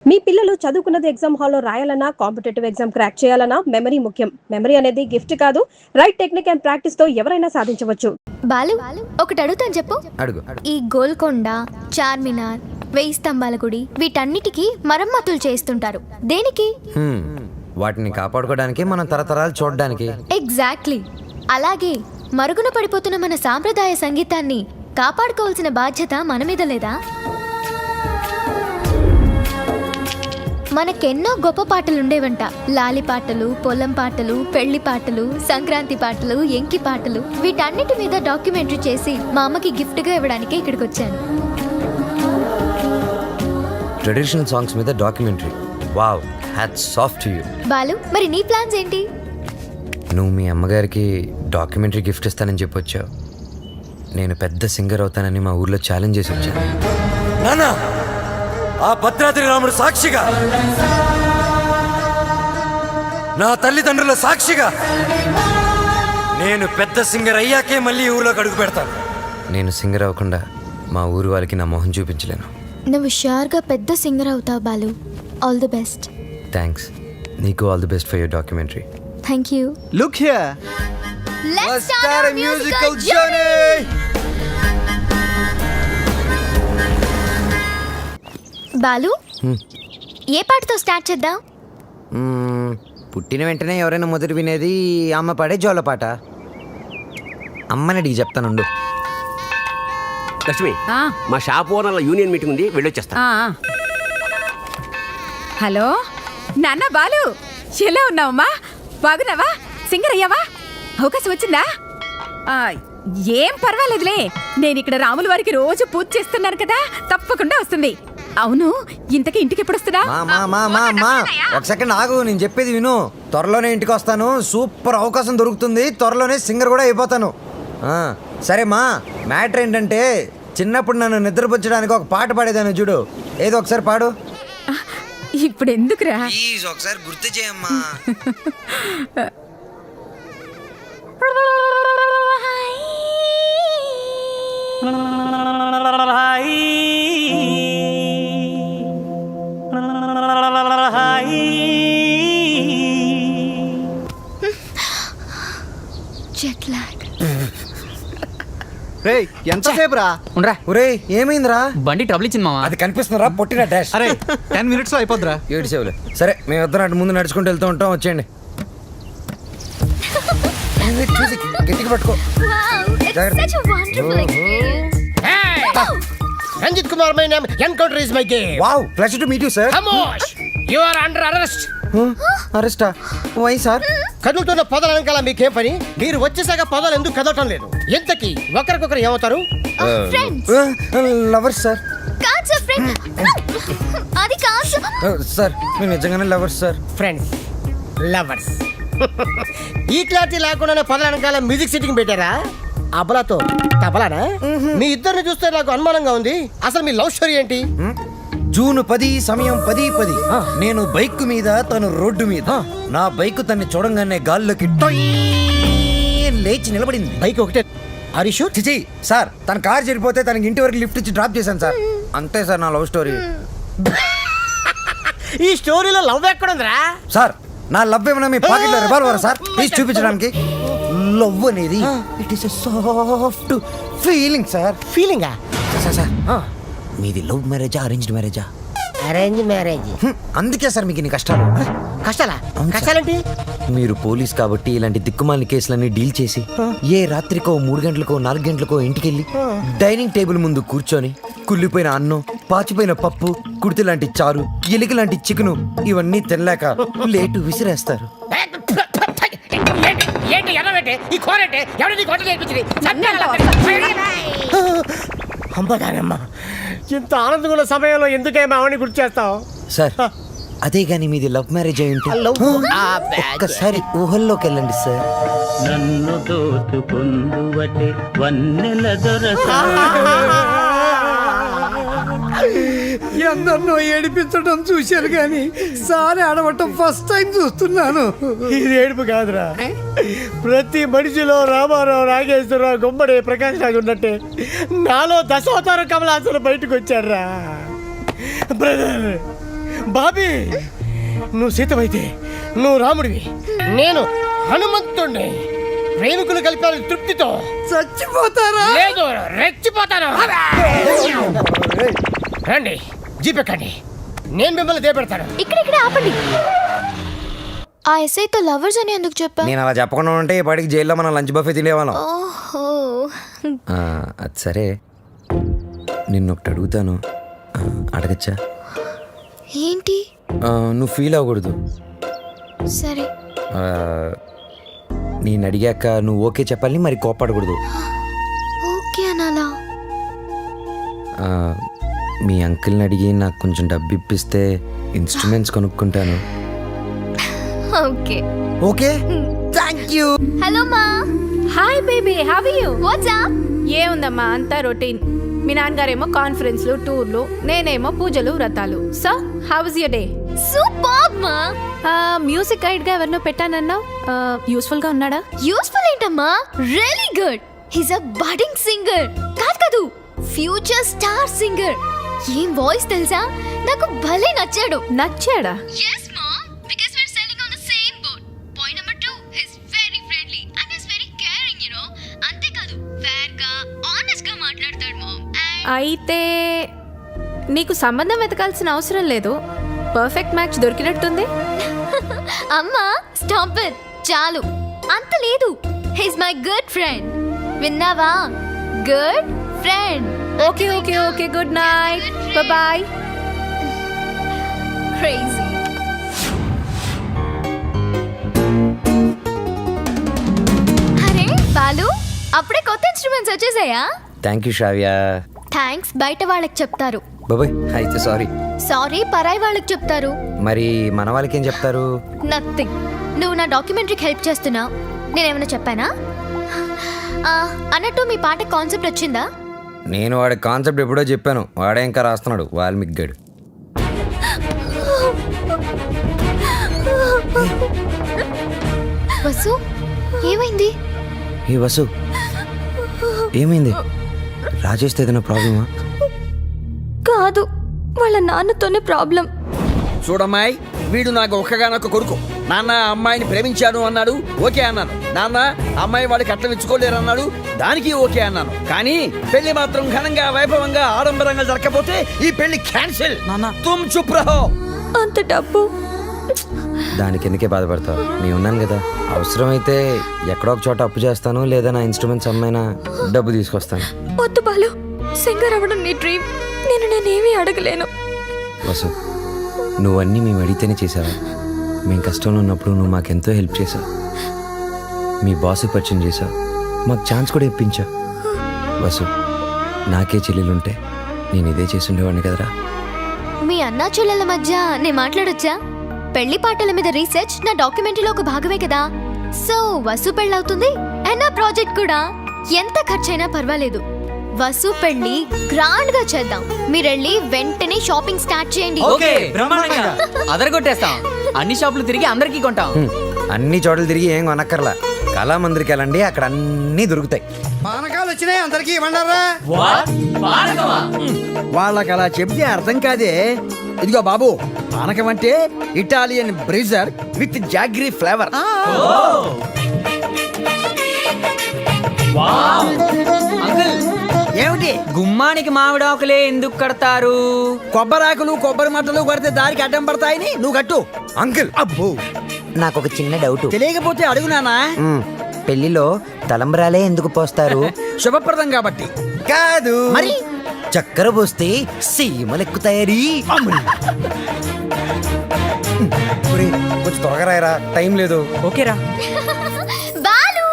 మీ పిల్లలు చదువుకున్నది ఎగ్జామ్ హాల్లో రాయాలన్నా కాంపిటేటివ్ ఎగ్జామ్ క్రాక్ చేయాలన్నా మెమరీ ముఖ్యం. మెమరీ అనేది గిఫ్ట్ కాదు, రైట్ టెక్నిక్ అండ్ ప్రాక్టీస్ తో ఎవరైనా సాధించవచ్చు. బాలు, ఒకటి అడుగుతాను చెప్పు. అడుగు. ఈ గోల్కొండ, చార్మినార్, 1000 స్తంభాల గుడి వీటన్నిటికీ మరమ్మతులు చేస్తుంటారు. దేనికి? వాటిని కాపాడుకోవడానికి, మనం తరతరాలు చూడడానికి. ఎగ్జాక్ట్లీ. అలాగే మరుగున పడిపోతున్న మన సాంప్రదాయ సంగీతాన్ని కాపాడుకోవాల్సిన బాధ్యత మన మీద లేదా? మనకెన్నో గొప్ప పాటలుండేవంట. లాలి పాటలు, పొలం పాటలు, పెళ్లి పాటలు, సంక్రాంతి పాటలు, ఎంకి పాటలు. వీటన్నిటి మీద డాక్యుమెంటరీ చేసి మా అమ్మకి గిఫ్ట్గా ఇవ్వడానికి ఇక్కడికి వచ్చాను. ట్రెడిషనల్ సాంగ్స్ మీద documentary. Wow, hats off to you. Balu, మరి నీ ప్లాన్స్ ఏంటి? నువ్వు మీ అమ్మగారికి డాక్యుమెంటరీ గిఫ్ట్ ఇస్తానని చెప్పొచ్చావు. నేను పెద్ద సింగర్ అవుతానని మా ఊర్లో ఛాలెంజ్ చేసి వచ్చాను. నానా, ఆ భద్రాద్రి రాముడు సాక్షిగా, నా తల్లిదండ్రుల సాక్షిగా, నేను పెద్ద సింగర్ అయ్యాకే మళ్ళీ ఊర్లోకి అడుగు పెడతాను. నేను సింగర్ అవ్వకుండా మా ఊరు వాళ్ళకి నా మొహం చూపించలేను. నువ్వు షూర్గా పెద్ద సింగర్ అవుతావు Balu. All the best. Thanks. నీకు all the best for your documentary. Thank you. Look here. Let's start a musical journey. Balu, ఏ పాటతో స్టార్ట్ చేద్దాం? పుట్టిన వెంటనే ఎవరైనా మొదటి వినేది అమ్మ పాడే జోల పాట. అమ్మని అడిగి చెప్తానుండు. లక్ష్మి, మా షాప్ ఓనర్ల యూనియన్ మీటింగ్ ఉంది, వెళ్ళొచ్చేస్తా. హలో నాన్న బాలు, ఎలా ఉన్నావమ్మా? బాగున్నావా? సింగర్ అయ్యావా? అవకాశం వచ్చిందా? ఏం పర్వాలేదులే, నేను ఇక్కడ రాముల వారికి రోజు పూజ చేస్తున్నాను కదా, తప్పకుండా వస్తుంది. అవును, ఇంతకీ ఇంటికి ఎప్పుడు వస్తున్నా? ఒక సెకండ్ ఆగు, నేను చెప్పేది విను. త్వరలోనే ఇంటికి వస్తాను. సూపర్ అవకాశం దొరుకుతుంది. త్వరలోనే సింగర్ కూడా అయిపోతాను. సరే మా, మ్యాటర్ ఏంటంటే చిన్నప్పుడు నన్ను నిద్రపుచ్చడానికి ఒక పాట పాడేదాన్ని చూడు. ఏదో ఒకసారి పాడు. ఇప్పుడు ఎందుకురా? ఒకసారి గుర్తు చేయమ్మా. Jet lag. రేయ్, ఎంతసేపు రా? ఉండరా. ఒరేయ్, ఏమైందిరా? బండి ట్రబుల్ ఇచ్చింది మామ. అది కనిపిస్తుందిరా, పొట్టిన డాష్. అరే 10 minutes లో అయిపోద్దిరా. ఏడు సేవలే. సరే, మేమిద్దరం అటు ముందు నడుచుకుంటూ వెళ్తూ ఉంటాం. వచ్చేయండి. చూసి గట్టిగా పట్టుకో. Wow, it's such a wonderful experience. Ranjith Kumar, my name, encounter is my game. Wow, pleasure to meet you sir. ఖమోష్, యు ఆర్ అండర్ అరెస్ట్. అరెస్టా? Why sir? కదులుతున్న పొదల వెనకాల మీకేం పని? మీరు వచ్చేసాక పొదలు ఎందుకు కదలటం లేదు? ఎంతకి ఒకరికొకరు ఏమవుతారు? Friends. Lovers sir. కాదు సార్, ఫ్రెండ్. అది కాదు సార్, మేము నిజంగానే లవర్స్ సార్. Friends, lovers. ఈ క్లారిటీ లేకుండానే పొదల వెనకాల మ్యూజిక్ సిట్టింగ్ పెట్టారా? అబలాతో తబలానా? మీ ఇద్దరిని చూస్తే నాకు అనుమానంగా ఉంది. అసలు మీ లవ్ స్టోరీ ఏంటి? జూన్ 10 సమయం 10:10. నేను బైక్ మీద, తను రోడ్డు మీద. నా బైక్ తన్ని చూడంగానే గాల్లోకి టొయ్ లేచి నిలబడింది. బైక్ ఒకటే. హరీషు చిచి సార్, తన కార్ చెడిపోతే తనకి ఇంటి వరకు లిఫ్ట్ ఇచ్చి డ్రాప్ చేశాను సార్. అంతే సార్ నా లవ్ స్టోరీ. ఈ స్టోరీలో లవ్ ఎక్కడుందిరా? సార్, నా లవ్ ఏమన్నా మీ పాకెట్లో రివాల్వర్ సార్? ప్లీజ్ చూపించడానికి. లవ్ అనేది it is a soft feeling sir. ఫీలింగా? సార్ సార్, మీది లవ్ మ్యారేజా అరేంజ్డ్ మ్యారేజా? Arrange marriage. అందుకే సార్ మీకు ఇన్ని కష్టాలు. కష్టాలా? అవును సార్. కష్టాలేంటి? మీరు పోలీస్ కాబట్టి ఇలాంటి దిక్కుమాలిన కేసులన్నీ డీల్ చేసి ఏ రాత్రికో 3 గంటలకో 4 గంటలకో ఇంటికెళ్ళి డైనింగ్ టేబుల్ ముందు కూర్చొని కుళ్ళిపోయిన అన్నం, పాచిపోయిన పప్పు, కుడితి లాంటి చారు, ఎలిక లాంటి చికెను ఇవన్నీ తినలేక లేటు విసిరేస్తారు. ఏంటి ఎర్రబెట్టే ఈ కోరంటే? ఎవరు నీకు వంట నేర్పించింది? అమ్మదానమ్మ, ఇంత ఆనందంగా ఉన్న సమయంలో ఎందుకే మావని గుర్తు చేస్తావు? సార్, అదే గాని మీది లవ్ మ్యారేజ్ అయి ఉంటే ఒక్కసారి ఊహల్లోకి వెళ్ళండి సార్. నన్ను దోచుకుందువటే వన్నెల దొరసా. ఎందరినో ఏడిపించడం చూశాను కానీ సారి ఆడవటం ఫస్ట్ టైం చూస్తున్నాను. ఇది ఏడుపు కాదురా, ప్రతి మనిషిలో రామారావు, నాగేశ్వరరావు, గుమ్మడి, ప్రకాష్ రాజు ఉన్నట్టే నాలో దశావతార కమలాసన బయటకు వచ్చారా. బ్రదర్, బాబీ నువ్వు సీతమైతే నువ్వు రాముడివి, నేను హనుమంతుణ్ణి. ప్రేమికులు కలిపారు తృప్తితో. చచ్చిపోతారా? లేదు, రెచ్చిపోతాను. రండి జీపెక్కండి, నేను మిమ్మల్ని దేపెడతాను. ఇక్కడ ఆపండి. ఆ ఎస్ఐతో లవర్స్ అని ఎందుకు చెప్పా? నేను అలా చెప్పకుండా ఉంటే ఈ పాటికి జైల్లో మనం లంచ్ బఫే తినేవాళ్ళం. ఓహో. అది సరే, నిన్నొకటి అడుగుతాను, అడగచ్చా? ఏంటి? నువ్వు ఫీల్ అవ్వకూడదు. సరే. నేను అడిగాక నువ్వు ఓకే చెప్పాలి, మరి కోప్పడకూడదు. ఓకే అనాలా? మీ అంకుల్ని అడిగి నాకు కొంచెం డబ్బు ఇప్పిస్తే ఇన్స్ట్రుమెంట్స్ కొనుక్కుంటాను. Okay. Okay, thank you. Hello మా. Hi baby, how are you? What's up? ఏముందమ్మా, అంతా రొటీన్. మీ నాన్నగారేమో కాన్ఫరెన్స్లు, టూర్లు, నేనేమో పూజలు, వ్రతాలు. So how was your day? Super మా. మ్యూజిక్ గైడ్ గా ఎవరినో పెట్టానన్నావు, యూస్ఫుల్ గా ఉన్నాడా? యూస్ఫుల్ ఏంటమ్మా, really good. He's a budding singer. కాదు, ఫ్యూచర్ స్టార్ సింగర్. ఏం వాయిస్ తెలుసా, నాకు భలే నచ్చాడు. నచ్చాడా? yes mom, because we're sailing on the same boat. Point number 2, he's very friendly and he's very caring, you know. అంతే కాదు, fair గా honest గా మాట్లాడతాడు mom. అయితే నీకు సంబంధం వెతకాల్సిన అవసరం లేదు, పర్ఫెక్ట్ మ్యాచ్ దొరికినట్టుంది. అమ్మా స్టాప్ ఇట్, చాలు. అంత లేదు, హీస్ మై గుడ్ ఫ్రెండ్. విన్నావా? Good friend. Okay okay okay, good night, bye. Crazy. అరే బాలు, అప్పుడే కొత్త ఇన్స్ట్రుమెంట్స్ వచ్చేసాయా? Thank you Sravya. థ్యాంక్స్ బయట వాళ్ళకి చెప్తారు, బాబాయ్ అయితే సారీ. సారీ పరాయి వాళ్ళకి చెప్తారు. మరి మన వాళ్ళకి ఏం చెప్తారు? నథింగ్. నువ్వు నా డాక్యుమెంటరీకి హెల్ప్ చేస్తున్నావు, నేనేమైనా చెప్పానా? అన్నట్టు మీ పాట కాన్సెప్ట్ వచ్చిందా? నేను వాడి కాన్సెప్ట్ ఎప్పుడో చెప్పాను, వాడే ఇంకా రాస్తున్నాడు, వాల్మీకి గడు. వసు, ఏమైంది? ఏ వసు, ఏమైంది? రాజేష్తో ఏదైనా ప్రాబ్లమా? కాదు, వాళ్ళ నాన్నతోనే ప్రాబ్లం. చూడమ్మాయి, వీడు నాకు ఒక్కగానొక్క కొడుకు. నాన్న అమ్మాయిని ప్రేమించాను అన్నాడు, ఓకే అన్నాను. నాన్న అమ్మాయి వాడికి అట్లం ఇచ్చుకోలేరు అన్నాడు, దానికి ఓకే అన్నాను. కానీ పెళ్లి మాత్రం ఘనంగా వైభవంగా ఆడంబరంగా జరగకపోతే ఈ పెళ్లి క్యాన్సిల్. తుమ్ చుప్ రహో. అంత డబ్బు దానికి ఎందుకే బాధపడతావు? నేను ఉన్నాను కదా, అవసరమైతే ఎక్కడో ఒక చోట అప్పు చేస్తాను, లేదా నా ఇన్స్ట్రుమెంట్స్ అమ్మైనా డబ్బు తీసుకొస్తాను. వద్దు బాలు, సింగర్ అవ్వడం నీ డ్రీమ్, నేనేమీ అడగలేను. వసు, నువ్వన్నీ మేము అడిగితేనే చేసావా? మేము కష్టంలో ఉన్నప్పుడు నువ్వు మాకెంతో హెల్ప్ చేసావు. మీ బాస్ పరిచయం చేసావు, మాకు ఛాన్స్ కూడా ఇప్పించావు. వసు, నాకే చెల్లెలుంటే నేను ఇదే చేసి ఉండేవాడిని కదరా. మీ అన్నా చెల్లెల మధ్య నేను మాట్లాడొచ్చా? పెళ్లి పాటల మీద రీసెర్చ్ నా డాక్యుమెంటరీలో ఒక భాగమే కదా. సో వసు పెళ్ళవుతుంది అండ్ నా ప్రాజెక్ట్ కూడా. ఎంత ఖర్చైనా పర్వాలేదు, వసు పెళ్లి గ్రాండ్ గా చేద్దాం. మీరెళ్ళి వెంటనే షాపింగ్ స్టార్ట్ చేయండి. ఓకే, బ్రహ్మాండంగా అదరగొట్టేస్తాం. అన్ని షాపులు తిరిగి అందరికీ కొంటాం. అన్ని చోట్ల తిరిగి ఏం కొనక్కర్లా, కళామందిరికి వెళ్ళండి, అక్కడ అన్నీ దొరుకుతాయి. పానకాలు వచ్చినాయి, అందరికి ఇవ్వండారా? వాళ్ళకి అలా చెప్తే అర్థం కాదే. ఇదిగో బాబు, పానకం అంటే Italian Brezza with jaggery flavour. ఏమిటి గుమ్మానికి మామిడాకులే ఎందుకు కడతారు? కొబ్బరాకులు కొబ్బరి మట్టలు కొడితే దారికి అడ్డం పడతాయని నువ్వు కట్టు. అంకుల్, అబ్బో, నాకు ఒక చిన్న డౌట్. తెలియకపోతే అడుగునానా. పెళ్లిలో తలంబ్రాలే ఎందుకు పోస్తారు? శుభప్రదం కాబట్టి. కాదు మరి చక్కెర పోస్తే సీమలెక్కుతాయని. కొంచెం త్వరగా రాయరా, టైం లేదు. ఓకేరా. Balu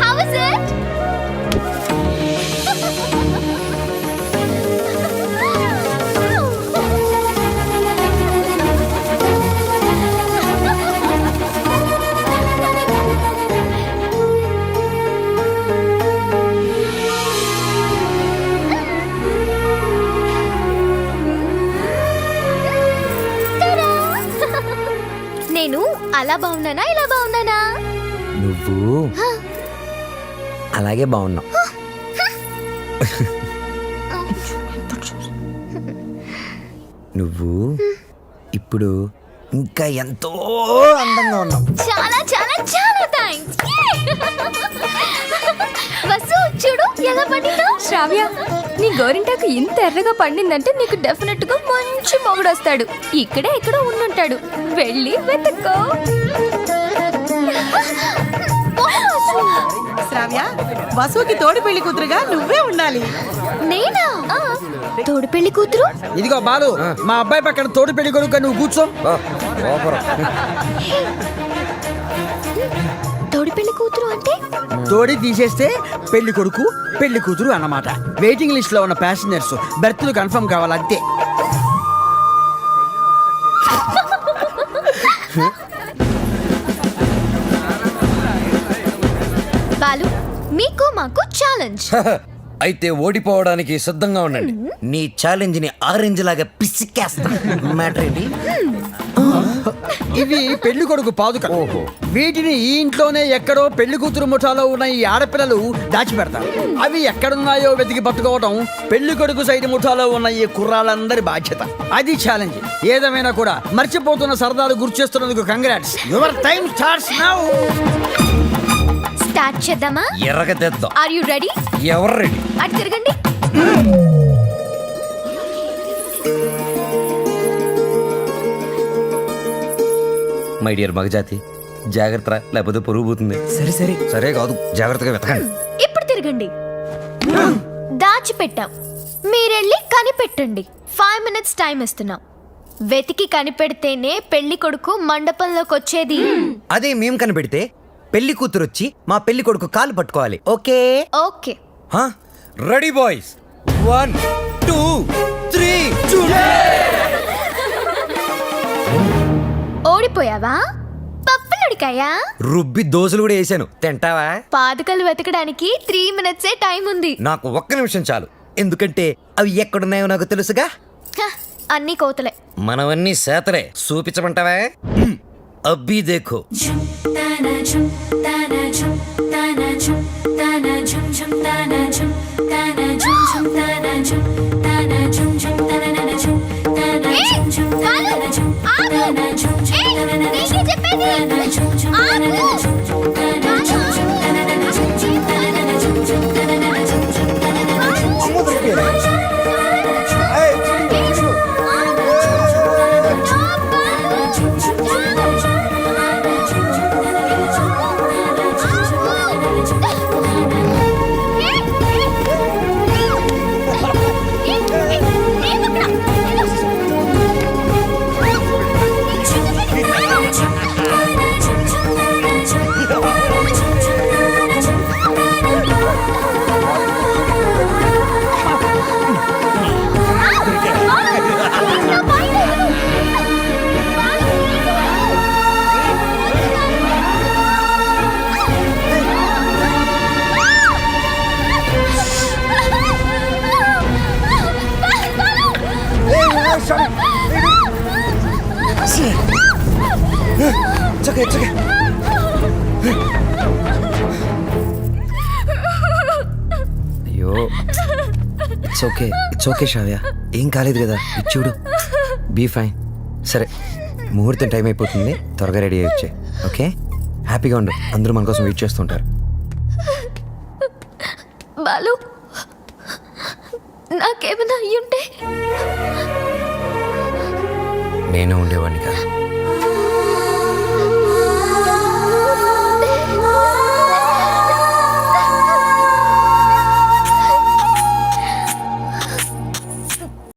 How is it? నేను అలా బాగున్నానా, ఇలా బాగున్నానా? నువ్వు అలాగే బాగున్నావు. నువ్వు ఇప్పుడు ఇంకా ఎంతో అందంగా ఉన్నావు. చాలా చాలా చాలా థ్యాంక్స్. వసు చూడు ఎలా పండిందో. శ్రావ్య నీ గోరింటాకు ఇంత ఎర్రగా పండిందంటే నీకు డెఫినెట్ గా మంచి మొగుడు వస్తాడు. ఇక్కడే ఎక్కడో ఉండుంటాడు, వెళ్ళి వెతుక్కో. శ్రావ్య వసుకి తోడి పెళ్లి కూతురుగా నువ్వే ఉండాలి. నేనా? తోడు పెళ్లి కూతురు. ఇదిగో బాలు, మా అబ్బాయి పక్కన తోడు పెళ్లి కొడుకు నువ్వు కూర్చో. తోడు పెళ్లి కూతురు అంటే తోడి తీసేస్తే పెళ్లి కొడుకు పెళ్లి కూతురు అన్నమాట. వెయిటింగ్ లిస్ట్ లో ఉన్న ప్యాసింజర్స్ బెర్త్లు కన్ఫర్మ్ కావాలంతే. బాలు మీకు మాకు ఛాలెంజ్. అయితే ఓడిపోవడానికి సిద్ధంగా ఉండండి. నీ ఛాలెంజ్ ని ఆరెంజ్ లాగా పిసికేస్తా. మ్యాటర్ ఏంటి? ఇవి పెళ్లి కొడుకు పాదుకలు. వీటిని ఈ ఇంట్లోనే ఎక్కడో పెళ్లి కూతురు ముఠాలో ఉన్న ఈ ఆడపిల్లలు దాచిపెడతారు. అవి ఎక్కడున్నాయో వెతికి పట్టుకోవడం పెళ్లి కొడుకు సైడ్ ముఠాలో ఉన్న ఈ కుర్రాళ్ళందరి బాధ్యత. అది ఛాలెంజ్. ఏదేమైనా కూడా మర్చిపోతున్న సరదాలు గుర్తు చేస్తున్నందుకు congrats. Your time starts now. Start చేద్దామా? ఎర్రగ తెద్దాం. Are you ready? ఎవరు రెడీ? అటు తిరగండి. మై డియర్ మగజాతి, జాగ్రత్త, లేకపోతే పొరుగు పోతుంది. సరే సరే సరే కాదు, జాగ్రత్తగా వెతకండి. ఇప్పుడు తిరగండి. దాచిపెట్టాం, మీరెళ్ళి కనిపెట్టండి. 5 minutes టైం ఇస్తున్నాం. వెతికి కనిపెడితేనే పెళ్లి కొడుకు మండపంలోకి వచ్చేది. అదే మేము కనిపెడితే పెళ్లి కూతురు వచ్చి మా పెళ్లి కొడుకు కాలు పట్టుకోవాలి. ఓకే? ఓకే. Ready boys, 1 2 3. ఓడిపోయావా? పప్పులుడికాయా? రుబ్బి దోశలు కూడా వేసాను, తింటావా? పాదుకలు వెతకడానికి 3 minutes టైం ఉంది. నాకు ఒక్క నిమిషం చాలు, ఎందుకంటే అవి ఎక్కడున్నాయో నాకు తెలుసుగా. అన్ని కోతలే. మనవన్నీ సేతలే. చూపించమంటావా? అబ్బి దేఖో. అయ్యో, ఇట్స్ ఓకే శ్రావ్య, ఏం కాలేదు కదా. ఇచ్చుడు, బీ ఫైన్. సరే, ముహూర్తం టైం అయిపోతుంది, త్వరగా రెడీ అయ్యి వచ్చే. ఓకే? హ్యాపీగా ఉండు, అందరూ మన కోసం వెయిట్ చేస్తుంటారు. బాలు, నాకేమైనా అయ్యుంటే? నేను ఉండేవాడిని కాదు.